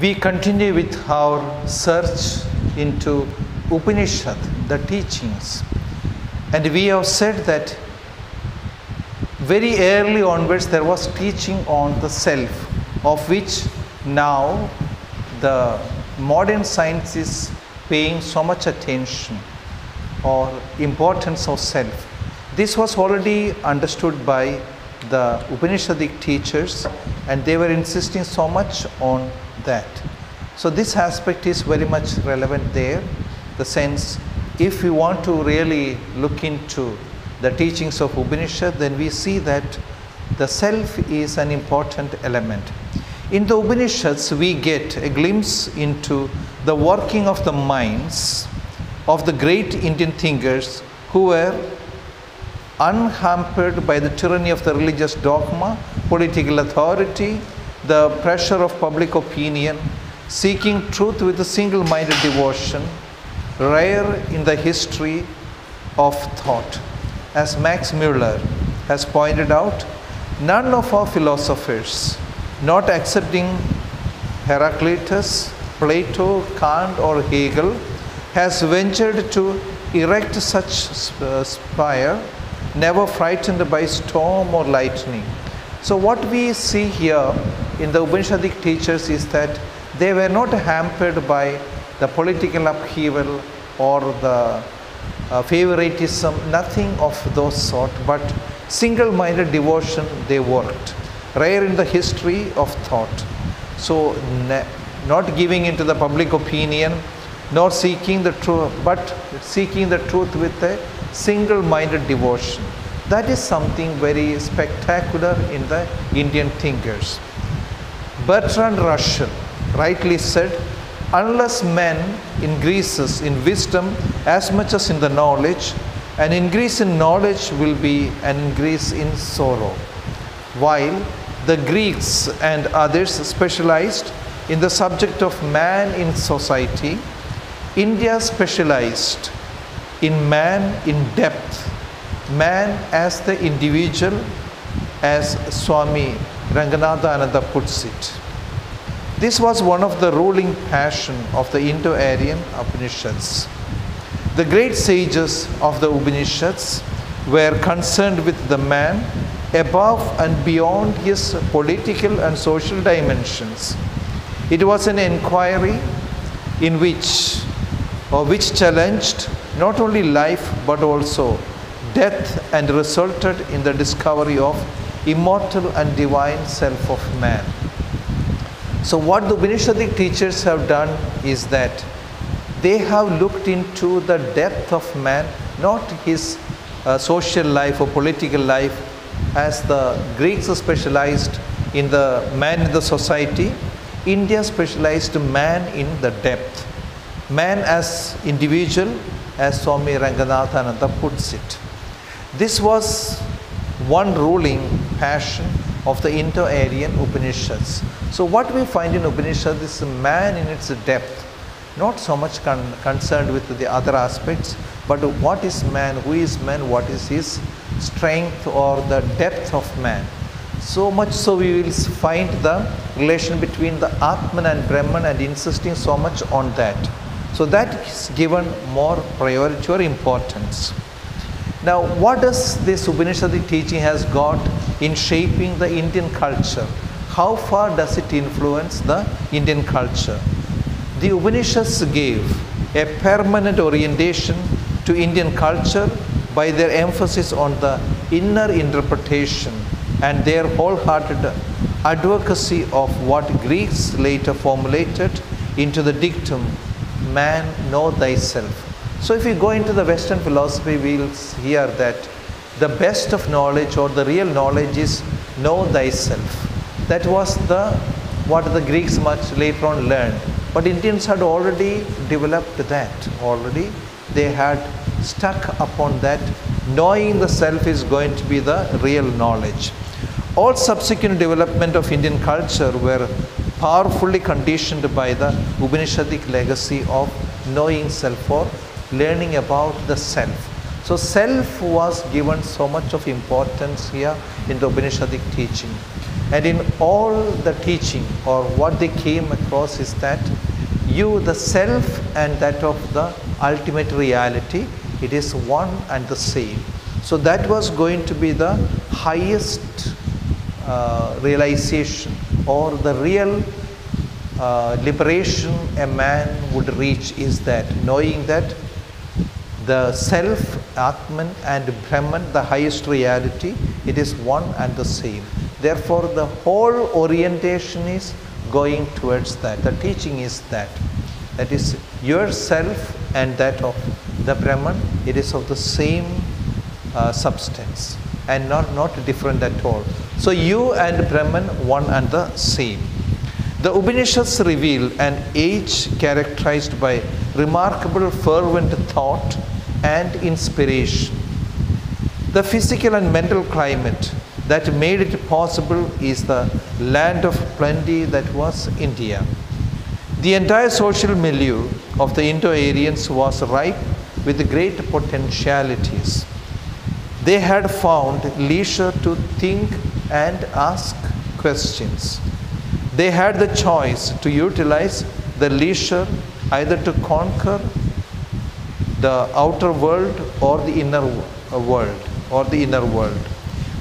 We continue with our search into Upanishad, the teachings. And we have said that very early onwards there was teaching on the self, of which now the modern science is paying so much attention or importance of self. This was already understood by the Upanishadic teachers, and they were insisting so much on that. So this aspect is very much relevant there. The sense, if we want to really look into the teachings of Upanishad, then we see that the self is an important element. In the Upanishads, we get a glimpse into the working of the minds of the great Indian thinkers who were unhampered by the tyranny of the religious dogma, political authority, the pressure of public opinion, seeking truth with a single-minded devotion, rare in the history of thought. As Max Muller has pointed out, none of our philosophers, not accepting Heraclitus, Plato, Kant or Hegel, has ventured to erect such spire, never frightened by storm or lightning. So what we see here in the Upanishadic teachers is that they were not hampered by the political upheaval or the favoritism, nothing of those sort, but single-minded devotion they worked, rare in the history of thought. So not giving into the public opinion, nor seeking the truth, but seeking the truth with a single-minded devotion. That is something very spectacular in the Indian thinkers. Bertrand Russell rightly said, unless man increases in wisdom as much as in the knowledge, an increase in knowledge will be an increase in sorrow. While the Greeks and others specialized in the subject of man in society, India specialized in man in depth, man as the individual, as Swami Ranganathananda puts it. This was one of the ruling passion of the Indo-Aryan Upanishads. The great sages of the Upanishads were concerned with the man above and beyond his political and social dimensions. It was an inquiry in which challenged not only life but also death and resulted in the discovery of immortal and divine self of man. So what the Upanishadic teachers have done is that they have looked into the depth of man, not his social life or political life, as the Greeks specialized in the man in the society. India specialized man in the depth, man as individual, as Swami Ranganathananda puts it. This was one ruling passion of the Indo-Aryan Upanishads. So what we find in Upanishad is man in its depth, not so much concerned with the other aspects, but what is man, who is man, what is his strength or the depth of man. So much so we will find the relation between the Atman and Brahman and insisting so much on that. So that is given more priority or importance. Now what does this Upanishadic teaching has got in shaping the Indian culture? How far does it influence the Indian culture? The Upanishads gave a permanent orientation to Indian culture by their emphasis on the inner interpretation and their wholehearted advocacy of what Greeks later formulated into the dictum, man, know thyself. So if we go into the Western philosophy, we will hear that the best of knowledge or the real knowledge is know thyself. That was what the Greeks much later on learned. But Indians had already developed that. Already they had stuck upon that. Knowing the self is going to be the real knowledge. All subsequent development of Indian culture were powerfully conditioned by the Upanishadic legacy of knowing self or learning about the self. So self was given so much of importance here in the Upanishadic teaching. And in all the teaching, or what they came across, is that you, the self and that of the ultimate reality, it is one and the same. So that was going to be the highest realization, or the real liberation a man would reach, is that knowing that the self, Atman, and Brahman, the highest reality, it is one and the same. Therefore, the whole orientation is going towards that. The teaching is that. That is yourself and that of the Brahman, it is of the same substance and not different at all. So you and Brahman, one and the same. The Upanishads reveal an age characterized by remarkable fervent thought and inspiration. The physical and mental climate that made it possible is the land of plenty that was India. The entire social milieu of the Indo-Aryans was ripe with great potentialities. They had found leisure to think and ask questions. They had the choice to utilize the leisure either to conquer the outer world or the inner world.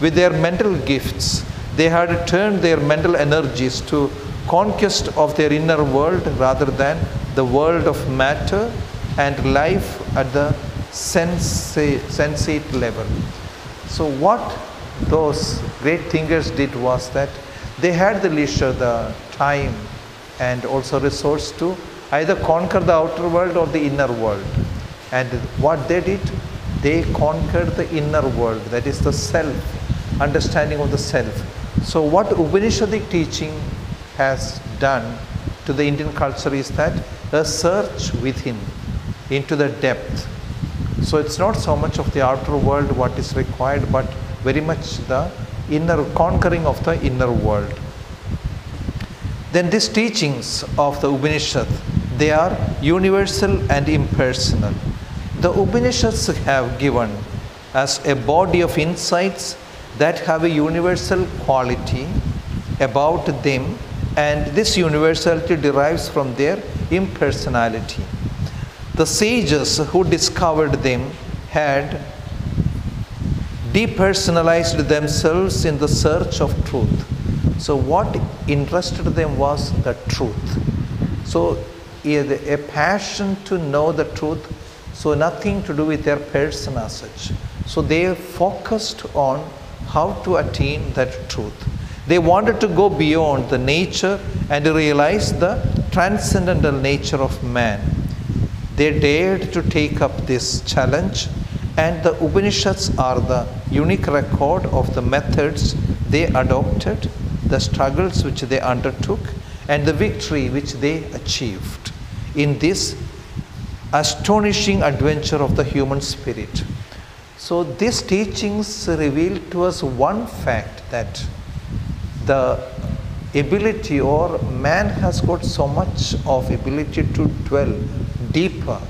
With their mental gifts, they had turned their mental energies to conquest of their inner world rather than the world of matter and life at the sensate level. So what those great thinkers did was that they had the leisure, the time, and also resource to either conquer the outer world or the inner world. And what they did, they conquered the inner world, that is the self, understanding of the self. So what Upanishadic teaching has done to the Indian culture is that a search within, into the depth. So it's not so much of the outer world what is required, but very much the inner conquering of the inner world. Then these teachings of the Upanishad, they are universal and impersonal. The Upanishads have given us a body of insights that have a universal quality about them, and this universality derives from their impersonality. The sages who discovered them had depersonalized themselves in the search of truth. So what interested them was the truth. So a passion to know the truth, so nothing to do with their person as such. So they focused on how to attain that truth. They wanted to go beyond the nature and realize the transcendental nature of man. They dared to take up this challenge, and the Upanishads are the unique record of the methods they adopted, the struggles which they undertook, and the victory which they achieved in this astonishing adventure of the human spirit. So these teachings reveal to us one fact, that the ability, or man has got so much of ability to dwell deeper,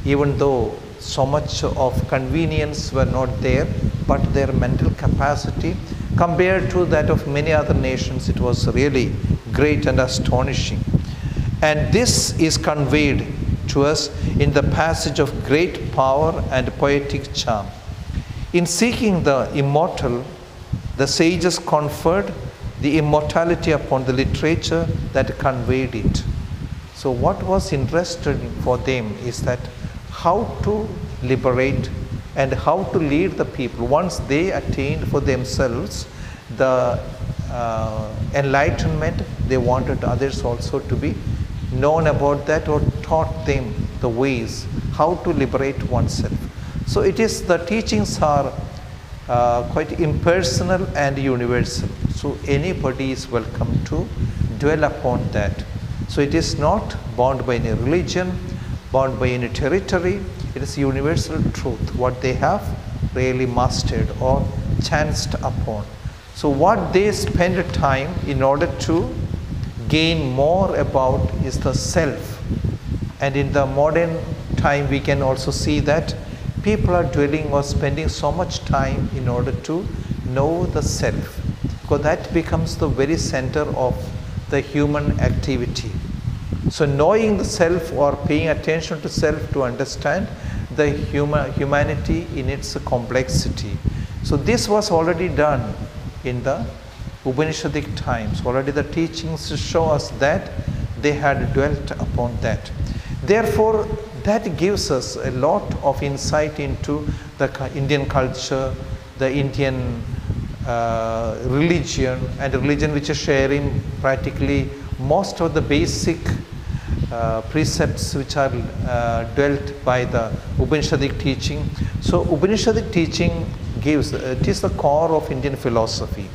even though so much of convenience were not there, but their mental capacity compared to that of many other nations, it was really great and astonishing. And this is conveyed to us in the passage of great power and poetic charm. In seeking the immortal, the sages conferred the immortality upon the literature that conveyed it. So what was interesting for them is that how to liberate and how to lead the people. Once they attained for themselves the enlightenment, they wanted others also to be known about that, or taught them the ways how to liberate oneself. So it is, the teachings are quite impersonal and universal. So anybody is welcome to dwell upon that. So it is not bound by any religion, bound by any territory. It is universal truth, what they have really mastered or chanced upon. So what they spend time in order to gain more about is the self. And in the modern time, we can also see that people are dwelling or spending so much time in order to know the self. because that becomes the very center of the human activity. So knowing the self or paying attention to self to understand the humanity in its complexity. So this was already done in the Upanishadic times. Already the teachings show us that they had dwelt upon that. Therefore, that gives us a lot of insight into the Indian culture, the Indian religion, and religion which is sharing practically most of the basic precepts which are dwelt by the Upanishadic teaching. So Upanishadic teaching gives, it is the core of Indian philosophy.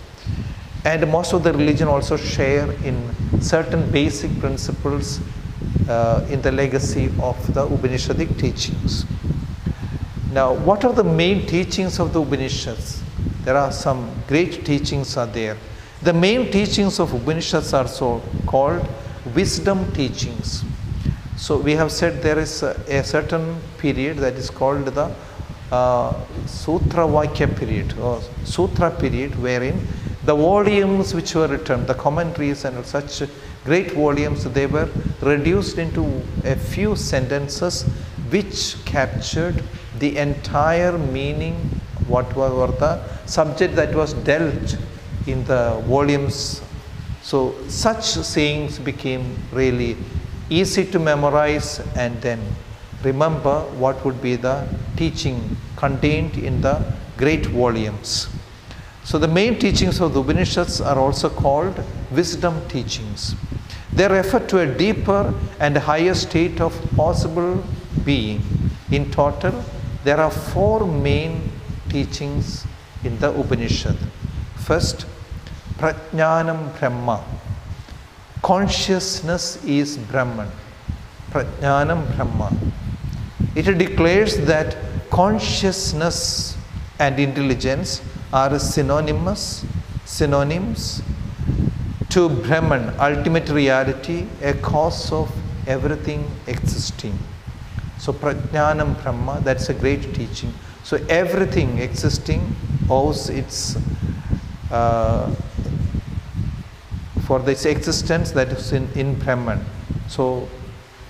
And most of the religion also share in certain basic principles in the legacy of the Upanishadic teachings. Now, what are the main teachings of the Upanishads? There are some great teachings are there. The main teachings of Upanishads are so called wisdom teachings. So we have said there is a certain period that is called the Sutra Vakya period or Sutra period, wherein the volumes which were written, the commentaries and such great volumes, they were reduced into a few sentences which captured the entire meaning, what were the subject that was dealt in the volumes. So such sayings became really easy to memorize and then remember what would be the teaching contained in the great volumes. So the main teachings of the Upanishads are also called wisdom teachings. They refer to a deeper and higher state of possible being. In total, there are 4 main teachings in the Upanishad. First, Prajnanam Brahma. Consciousness is Brahman. Prajnanam Brahma. It declares that consciousness and intelligence are synonyms to Brahman, ultimate reality, a cause of everything existing. So Prajnanam Brahma, that's a great teaching. So everything existing owes its for this existence that is in Brahman. So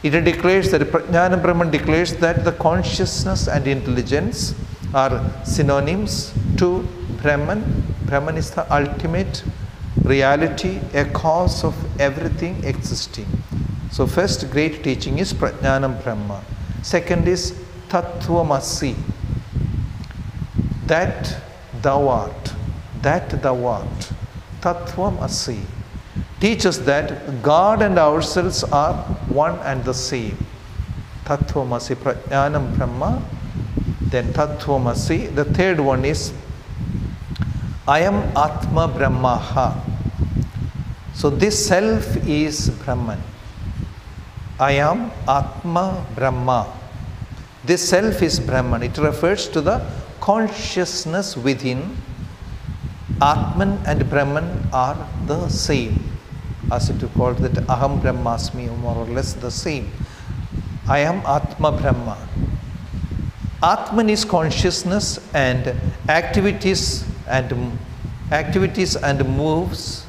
it declares that Prajnana Brahman declares that the consciousness and intelligence are synonyms to Brahman. Brahman is the ultimate reality, a cause of everything existing. So first great teaching is Prajnanam Brahma. Second is Tattvamasi. That thou art. That thou art. Tattvamasi. Teaches that God and ourselves are one and the same. Tattvamasi, Prajnanam Brahma. Then Tattvamasi. The third one is I am Atma Brahmaha. So this self is Brahman. I am Atma Brahma. This self is Brahman. It refers to the consciousness within. Atman and Brahman are the same. As it is called that Aham Brahmasmi, more or less the same. I am Atma Brahma. Atman is consciousness and activities and moves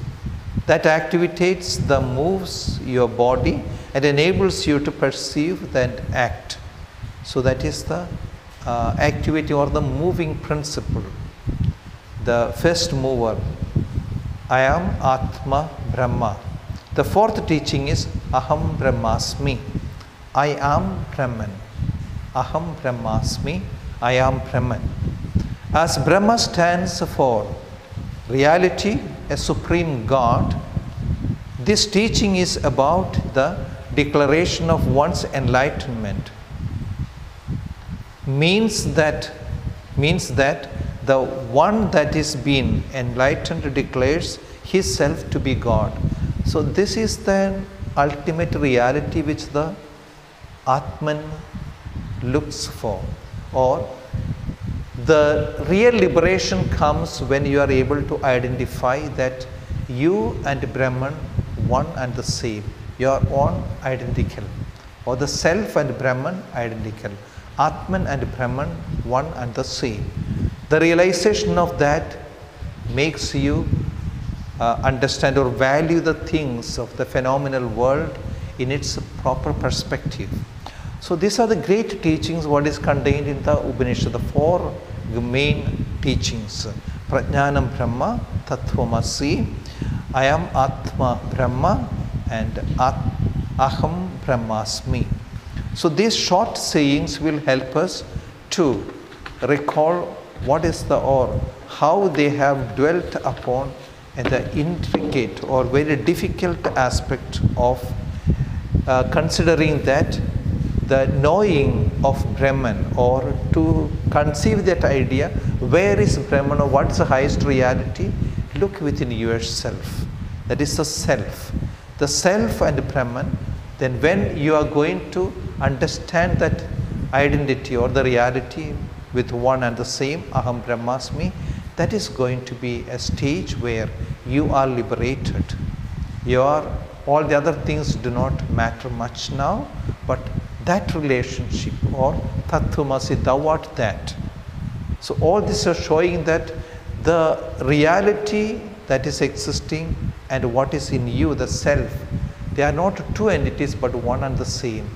that activates the moves your body and enables you to perceive and act. So that is the activity or the moving principle. The first mover. I am Atma Brahma. The fourth teaching is Aham Brahmasmi. I am Brahman. Aham Brahmasmi. I am Brahman. As Brahma stands for reality, a supreme God, this teaching is about the declaration of one's enlightenment. Means that the one that is being enlightened declares his self to be God. So this is the ultimate reality which the Atman looks for, or the real liberation comes when you are able to identify that you and Brahman one and the same. You are one identical, or the self and Brahman identical. Atman and Brahman one and the same. The realization of that makes you understand or value the things of the phenomenal world in its proper perspective. So these are the great teachings what is contained in the Upanishad, the four main teachings. Prajnanam Brahma, Tattvamasi, I am Atma Brahma, and Aham Brahmasmi. So these short sayings will help us to recall what is the or how they have dwelt upon the intricate or very difficult aspect of considering that the knowing of Brahman, or to conceive that idea, where is Brahman or what's the highest reality? Look within yourself. That is the self. The self and Brahman, then when you are going to understand that identity or the reality with one and the same, Aham Brahmasmi, that is going to be a stage where you are liberated. All the other things do not matter much now, but that relationship or Tattvamasi, thou art that. So all this are showing that the reality that is existing and what is in you, the self, they are not two entities but one and the same.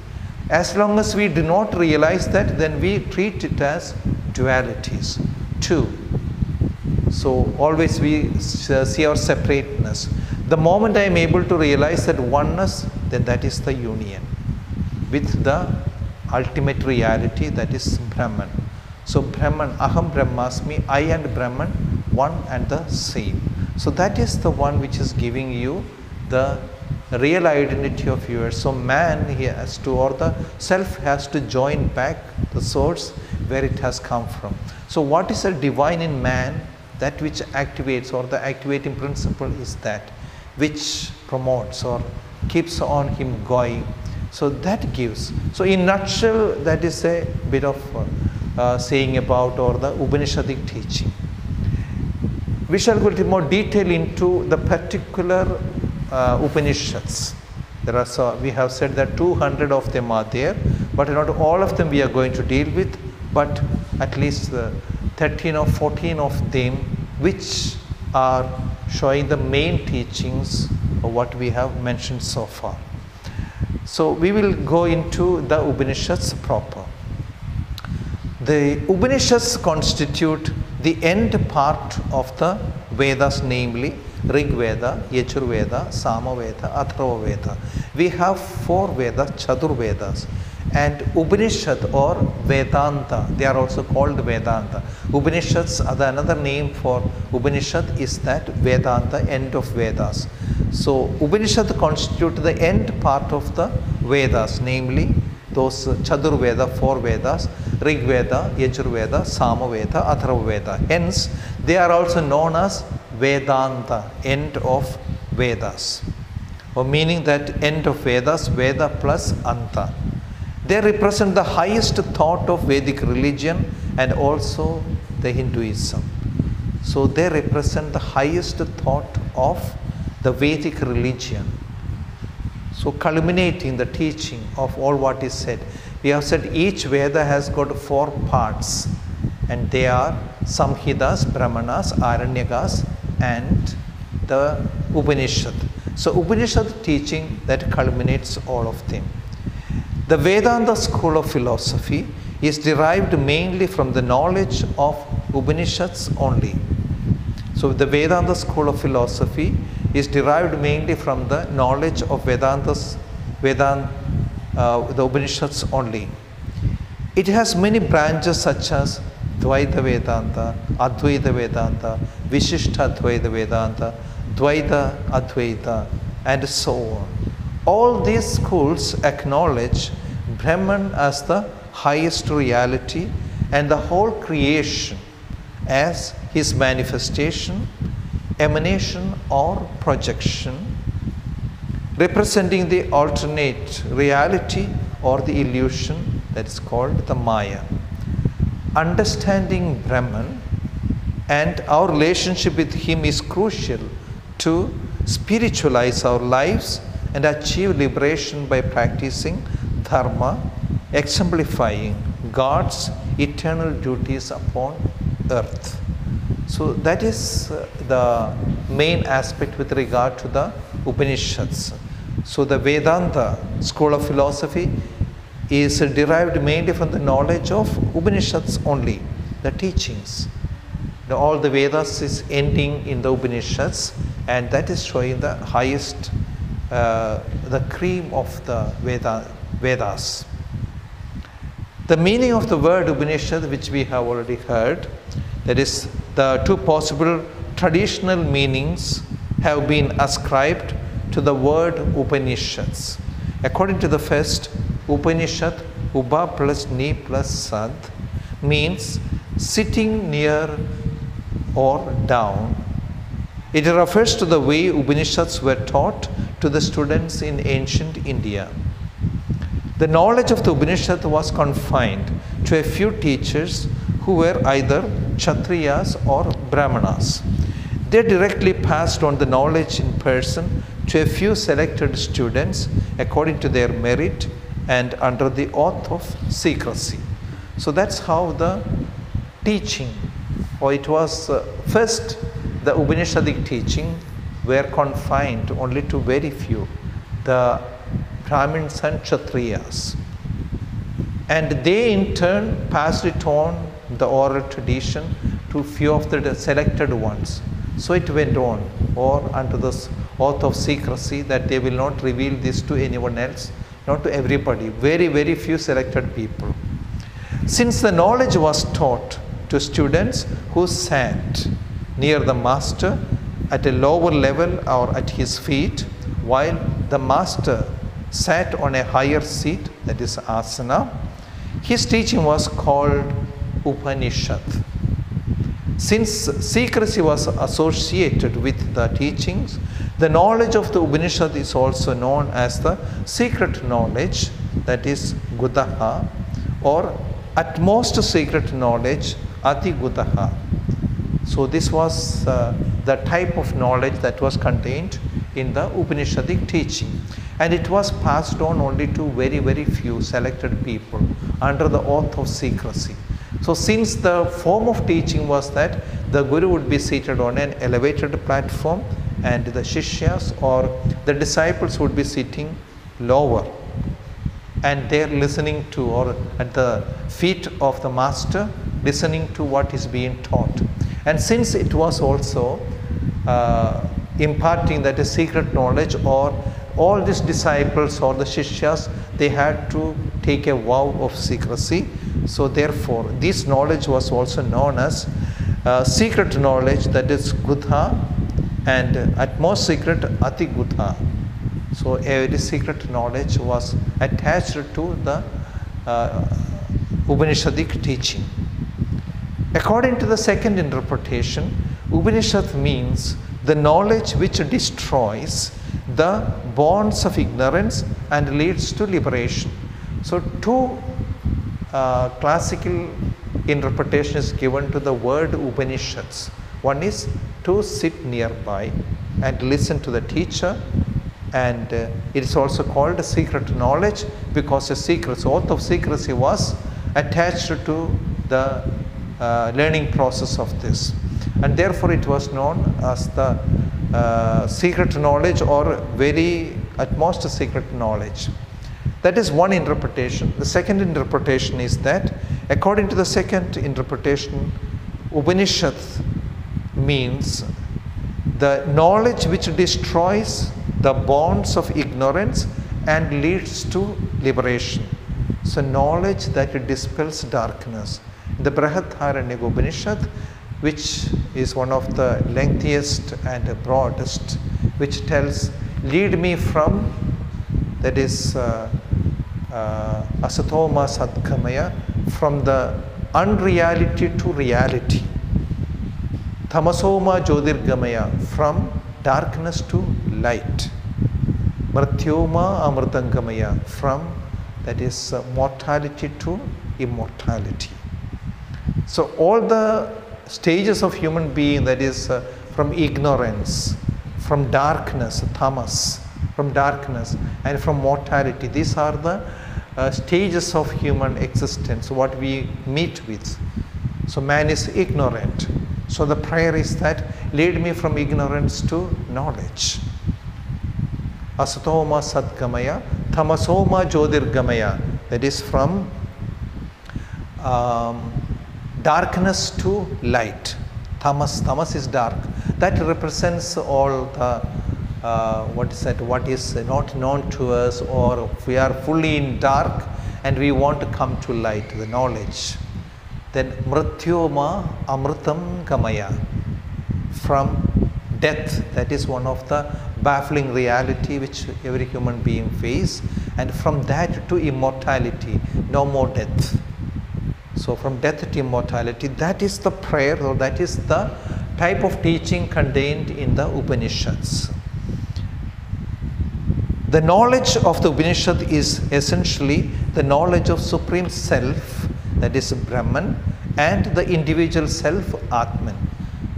As long as we do not realize that, then we treat it as dualities, two. So always we see our separateness. The moment I am able to realize that oneness, then that is the union with the ultimate reality, that is Brahman. So Brahman, Aham Brahmasmi, I and Brahman, one and the same. So that is the one which is giving you the real identity of yours. So man, he has to, or the self has to join back the source where it has come from. So what is the divine in man? That which activates, or the activating principle is that which promotes or keeps on him going. So that gives. So in nutshell, that is a bit of saying about or the Upanishadic teaching. We shall go into more detail into the particular Upanishads. There are we have said that 200 of them are there, but not all of them we are going to deal with, but at least 13 or 14 of them which are showing the main teachings of what we have mentioned so far. So we will go into the Upanishads proper. The Upanishads constitute the end part of the Vedas, namely Rig Veda, Yajur Veda, Sama Veda, Atharva Veda. We have four Vedas, Chatur Vedas, and Upanishad or Vedanta. They are also called Vedanta. Upanishads, another name for Upanishad is that Vedanta, end of Vedas. So Upanishad constitute the end part of the Vedas, namely those Chatur Veda, four Vedas, Rig Veda, Yajur Veda, Sama Veda, Atharva Veda. Hence, they are also known as Vedanta, end of Vedas, or meaning that end of Vedas, Veda plus Anta. They represent the highest thought of Vedic religion and also the Hinduism. So they represent the highest thought of the Vedic religion. So culminating the teaching of all what is said. We have said each Veda has got four parts, and they are Samhitas, Brahmanas, Aranyakas, and the Upanishad. So Upanishad teaching that culminates all of them. The Vedanta school of philosophy is derived mainly from the knowledge of Upanishads only. So the Vedanta school of philosophy is derived mainly from the knowledge of the Upanishads only. It has many branches such as Dvaita Vedanta, Advaita Vedanta, Vishishta Advaita Vedanta, Dvaita Advaita, and so on. All these schools acknowledge Brahman as the highest reality and the whole creation as his manifestation, emanation, or projection, representing the alternate reality or the illusion that is called the Maya. Understanding Brahman and our relationship with him is crucial to spiritualize our lives and achieve liberation by practicing dharma, exemplifying God's eternal duties upon earth. So that is the main aspect with regard to the Upanishads. So the Vedanta school of philosophy is derived mainly from the knowledge of Upanishads only, the teachings. All the Vedas is ending in the Upanishads, and that is showing the highest, the cream of the Vedas. The meaning of the word Upanishad, which we have already heard, that is, the two possible traditional meanings have been ascribed to the word Upanishads. According to the first, Upanishad, Upa plus Ni plus Sad, means sitting near or down. It refers to the way Upanishads were taught to the students in ancient India. The knowledge of the Upanishad was confined to a few teachers who were either Kshatriyas or Brahmanas. They directly passed on the knowledge in person to a few selected students according to their merit and under the oath of secrecy. So that's how the teaching, or it was first the Upanishadic teaching were confined only to very few, the Brahmins and Kshatriyas. And they in turn passed it on, the oral tradition, to few of the selected ones. So it went on, or under this oath of secrecy that they will not reveal this to anyone else, not to everybody, very, very few selected people. Since the knowledge was taught to students who sat near the master at a lower level or at his feet, while the master sat on a higher seat, that is asana, his teaching was called Upanishad. Since secrecy was associated with the teachings, the knowledge of the Upanishad is also known as the secret knowledge, that is Gudaha, or at most secret knowledge, Ati Gudaha. So this was the type of knowledge that was contained in the Upanishadic teaching, and it was passed on only to very, very few selected people under the oath of secrecy. So since the form of teaching was that the Guru would be seated on an elevated platform and the Shishyas or the disciples would be sitting lower, and they're listening to, or at the feet of the master, listening to what is being taught. And since it was also imparting that a secret knowledge, or all these disciples or the Shishyas, they had to take a vow of secrecy. So therefore, this knowledge was also known as secret knowledge, that is Gudha, and at most secret Ati Gudha. So every secret knowledge was attached to the Upanishadic teaching. According to the second interpretation, Upanishad means the knowledge which destroys the bonds of ignorance and leads to liberation. So two classical interpretation is given to the word Upanishads. One is to sit nearby and listen to the teacher, and it is also called a secret knowledge because a secret oath of secrecy was attached to the learning process of this, and therefore it was known as the secret knowledge, or very at most secret knowledge. That is one interpretation. The second interpretation is that according to the second interpretation, Upanishad means the knowledge which destroys the bonds of ignorance and leads to liberation. So knowledge that dispels darkness. The Brihadaranyaka Upanishad, which is one of the lengthiest and broadest, which tells, lead me from, that is Asatoma Sadgamaya, from the unreality to reality. Tamasoma Jyotirgamaya, from darkness to light. Mrityoma Amritangamaya, from, that is mortality to immortality. So all the stages of human being, that is from ignorance, from darkness, tamas, from darkness, and from mortality, these are the stages of human existence, what we meet with. So man is ignorant. So the prayer is that, lead me from ignorance to knowledge. Asatoma Sadgamaya, Tamasoma Jyotirgamaya. That is from darkness to light. Tamas is dark. That represents all the what is not known to us, or we are fully in dark and we want to come to light, the knowledge. Then Mrityoma Amritam Gamaya, from death. That is one of the baffling reality which every human being faces, and from that to immortality, no more death. So from death to immortality, that is the prayer, or that is the type of teaching contained in the Upanishads. The knowledge of the Upanishad is essentially the knowledge of Supreme Self, that is Brahman, and the individual self, Atman.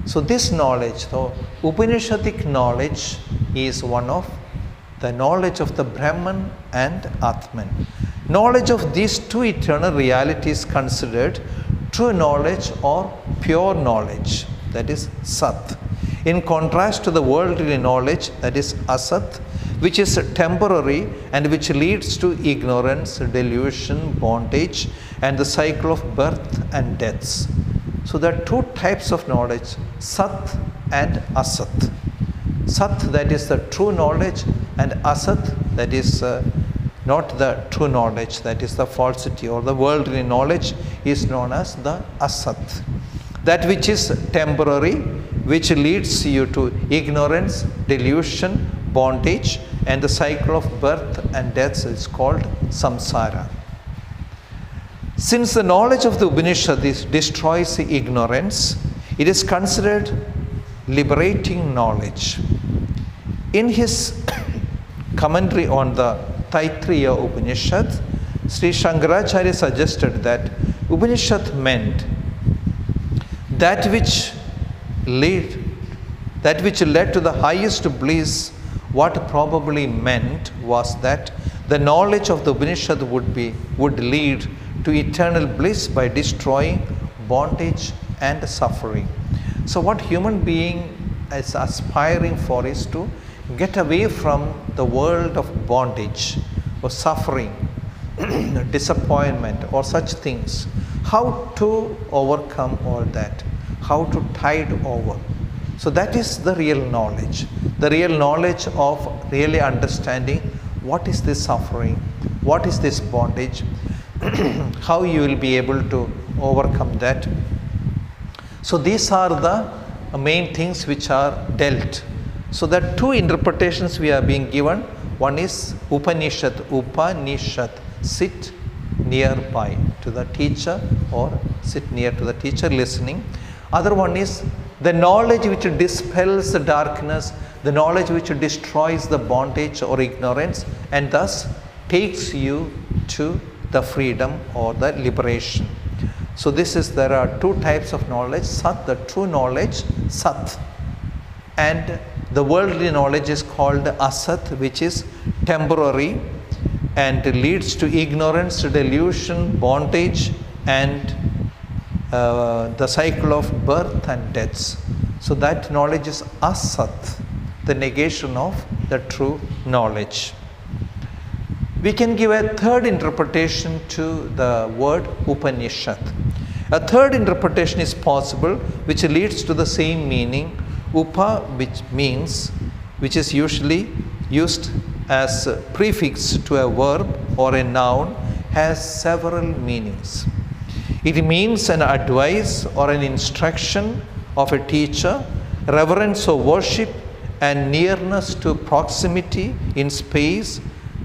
So this knowledge, the Upanishadic knowledge, is one of the knowledge of the Brahman and Atman. Knowledge of these two eternal realities considered true knowledge or pure knowledge, that is Sat. In contrast to the worldly knowledge, that is Asat, which is temporary and which leads to ignorance, delusion, bondage, and the cycle of birth and deaths. So there are two types of knowledge, Sat and Asat. Sat, that is the true knowledge, and Asat, that is not the true knowledge, that is the falsity, or the worldly knowledge is known as the Asat. That which is temporary, which leads you to ignorance, delusion, bondage, and the cycle of birth and death is called samsara. Since the knowledge of the Upanishad destroys ignorance, it is considered liberating knowledge. In his commentary on the Taittiriya Upanishad, Sri Shankaracharya suggested that Upanishad meant that which led to the highest bliss. What probably meant was that the knowledge of the Upanishad would lead to eternal bliss by destroying bondage and suffering. So what human being is aspiring for is to get away from the world of bondage or suffering, disappointment, or such things. How to overcome all that? How to tide over? So that is the real knowledge. The real knowledge of really understanding what is this suffering, what is this bondage, how you will be able to overcome that. So these are the main things which are dealt. So there are two interpretations we are being given. One is Upanishad, sit nearby to the teacher, or sit near to the teacher listening. Other one is the knowledge which dispels the darkness, the knowledge which destroys the bondage or ignorance, and thus takes you to the freedom or the liberation. So there are two types of knowledge, Sat, the true knowledge, Sat, and the worldly knowledge is called Asat, which is temporary and leads to ignorance, delusion, bondage, and the cycle of birth and deaths. So that knowledge is Asat, the negation of the true knowledge. We can give a third interpretation to the word Upanishad. A third interpretation is possible, which leads to the same meaning. Upa, which is usually used as a prefix to a verb or a noun, has several meanings. It means an advice or an instruction of a teacher, reverence or worship, and nearness to proximity in space,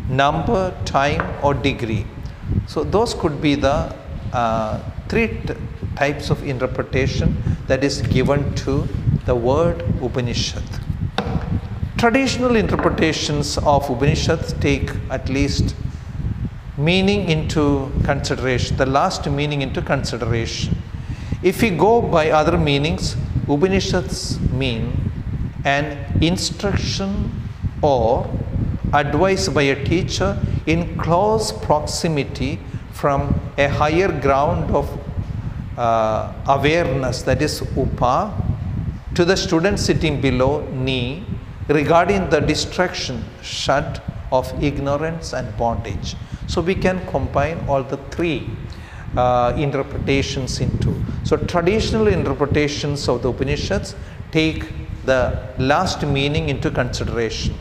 number, time, or degree. So those could be the three types of interpretation that is given to the word Upanishad. Traditional interpretations of Upanishads take at least meaning into consideration, the last meaning into consideration. If we go by other meanings, Upanishads mean an instruction or advice by a teacher in close proximity from a higher ground of awareness, that is upa, to the student sitting below, ni, regarding the distraction, shat, of ignorance and bondage. So we can combine all the three interpretations into. So traditional interpretations of the Upanishads take the last meaning into consideration.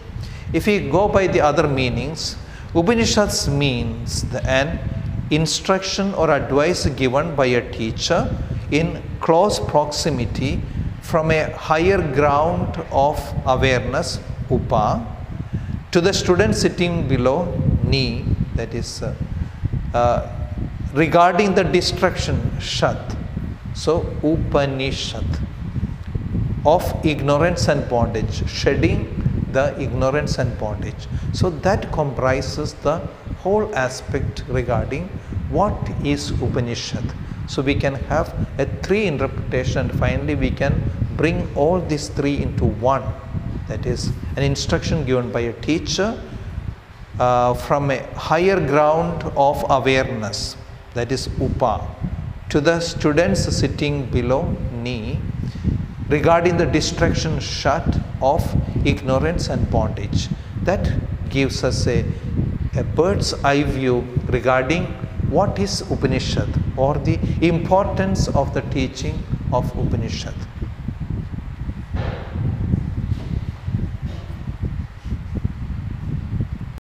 If we go by the other meanings, Upanishads means an instruction or advice given by a teacher in close proximity from a higher ground of awareness, upa, to the student sitting below, ni, that is regarding the distraction, shat. So Upanishad, of ignorance and bondage, shedding the ignorance and bondage. So that comprises the whole aspect regarding what is Upanishad. So we can have a three interpretation, and finally we can bring all these three into one. That is an instruction given by a teacher from a higher ground of awareness, that is upa, to the students sitting below, ni, regarding the distraction, shat, of ignorance and bondage. That gives us a bird's eye view regarding what is Upanishad, or the importance of the teaching of Upanishad.